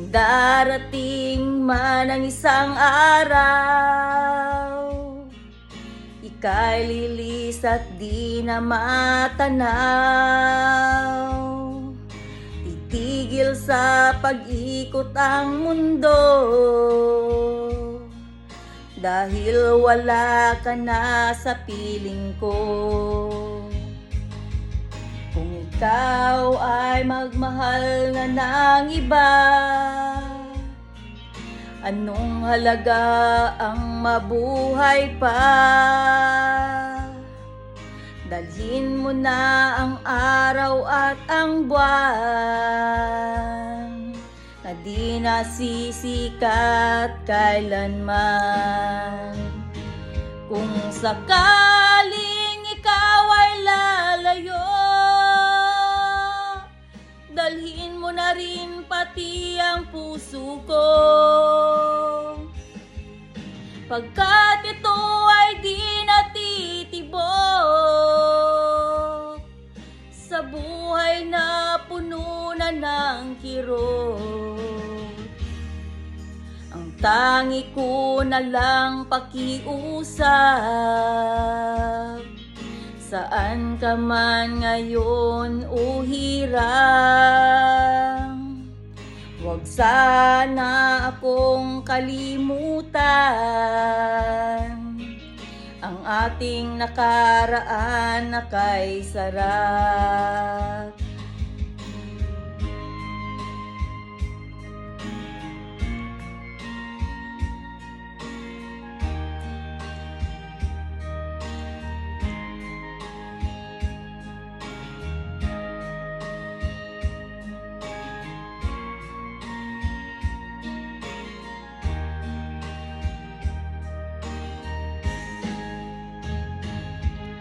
darating man ang isang araw, ika'y lilis at di na matanaw. Titigil sa pag-ikot ang mundo, dahil wala ka na sa piling ko. Kung ikaw ay magmahal na ng iba, anong halaga ang mabuhay pa? Dalhin mo na ang araw at ang buwan, na di nasisikat kailanman. Kung sakaling ikaw ay lalayo, dalhin mo na rin pati ang puso ko, pagkat ito ay di natitibok sa buhay na puno na ng kirot. Ang tangi ko na lang pakiusap, saan ka man ngayon o hirang, huwag sana akong kalimutan ang ating nakaraan na kay sarap.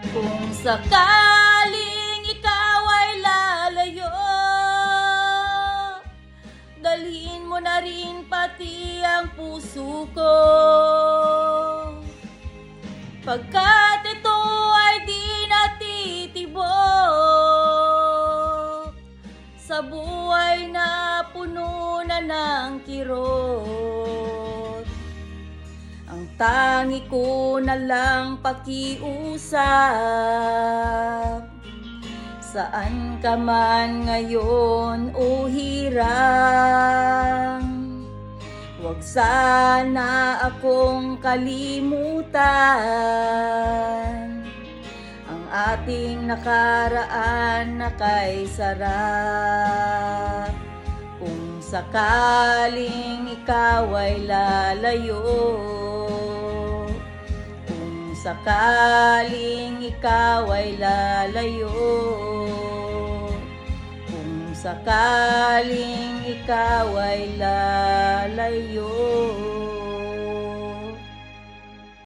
Kung sakaling ikaw ay lalayo, dalhin mo na rin pati ang puso ko, pagkat ito ay di natitibok sa buhay na puno na ng kirot. Ang tangi ko na lang pakiusap, saan ka man ngayon o hirang, huwag sana akong kalimutan ang ating nakaraan na kay sarap. Kung sakaling ikaw ay lalayo, kung sakaling ikaw ay lalayo, kung sakaling ikaw ay lalayo.